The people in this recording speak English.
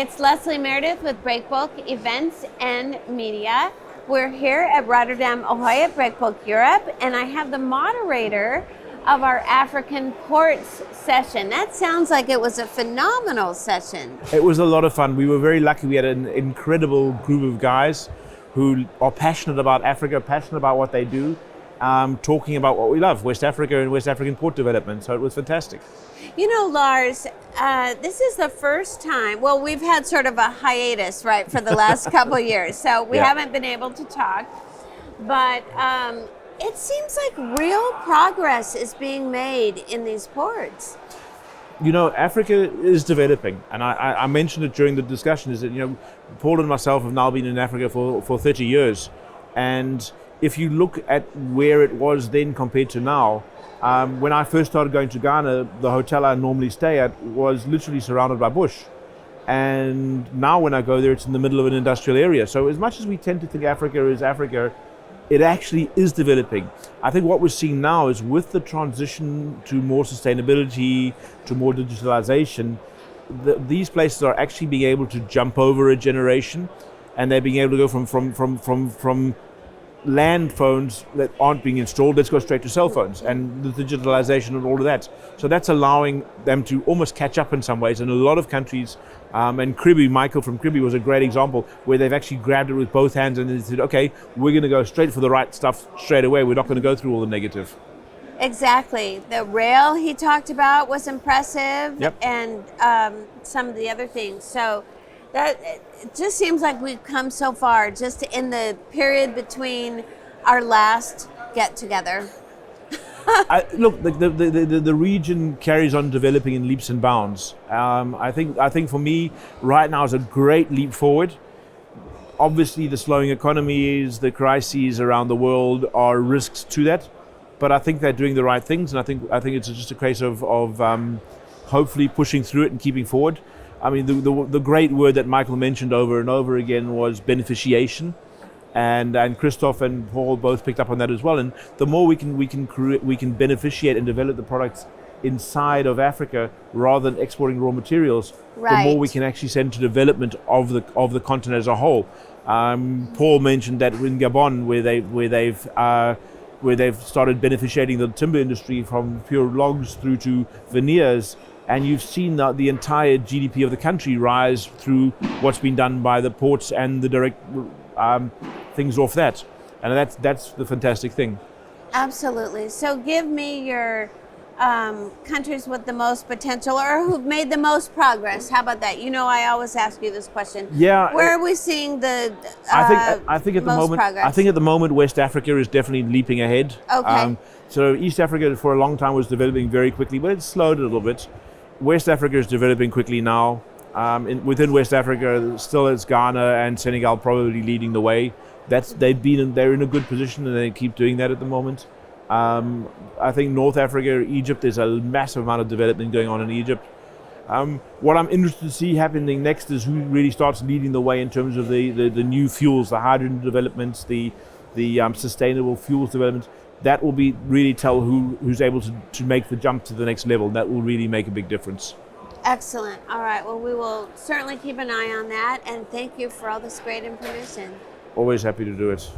It's Leslie Meredith with Breakbulk Events and Media. We're here at Rotterdam, Ahoy at Breakbulk Europe, and I have the moderator of our African ports session. That sounds like it was a phenomenal session. It was a lot of fun. We were very lucky. We had an incredible group of guys who are passionate about Africa, passionate about what they do, talking about what we love, West Africa and West African port development. So it was fantastic. You know, Lars, this is the first time, well, we've had sort of a hiatus, right, for the last couple of years. So we haven't been able to talk, but it seems like real progress is being made in these ports. You know, Africa is developing, and I mentioned it during the discussion, is that, you know, Paul and myself have now been in Africa for 30 years. And if you look at where it was then compared to now, when I first started going to Ghana, the hotel I normally stay at was literally surrounded by bush. And now when I go there, it's in the middle of an industrial area. So as much as we tend to think Africa is Africa, it actually is developing. I think what we're seeing now is with the transition to more sustainability, to more digitalization, these places are actually being able to jump over a generation, and they're being able to go from land phones that aren't being installed, let's go straight to cell phones and the digitalization and all of that. So that's allowing them to almost catch up in some ways. And a lot of countries, and Kribi, Michael from Kribi was a great example, where they've actually grabbed it with both hands and they said, okay, we're going to go straight for the right stuff straight away. We're not going to go through all the negative. Exactly. The rail he talked about was impressive. Yep. And some of the other things. So that it just seems like we've come so far just in the period between our last get together. Look, the region carries on developing in leaps and bounds. I think for me right now is a great leap forward. Obviously, the slowing economies, the crises around the world are risks to that, but I think they're doing the right things, and I think it's just a case of hopefully pushing through it and keeping forward. I mean, the great word that Michael mentioned over and over again was beneficiation, and Christoph and Paul both picked up on that as well. And the more we can beneficiate and develop the products inside of Africa rather than exporting raw materials, right, the more we can actually send to development of the continent as a whole. Paul mentioned that in Gabon, where they've started beneficiating the timber industry from pure logs through to veneers. And you've seen the entire GDP of the country rise through what's been done by the ports and the direct things off that. And that's the fantastic thing. Absolutely. So give me your countries with the most potential or who've made the most progress. How about that? You know, I always ask you this question. Yeah. Where are we seeing the I think at the moment, progress? I think at the moment West Africa is definitely leaping ahead. Okay. So East Africa for a long time was developing very quickly, but it's slowed a little bit. West Africa is developing quickly now. Within West Africa, still it's Ghana and Senegal probably leading the way. They're in a good position, and they keep doing that at the moment. I think North Africa, Egypt, there's a massive amount of development going on in Egypt. What I'm interested to see happening next is who really starts leading the way in terms of the new fuels, the hydrogen developments, the sustainable fuels development. That will be really tell who's able to make the jump to the next level. That will really make a big difference. Excellent. All right. Well, we will certainly keep an eye on that. And thank you for all this great information. Always happy to do it.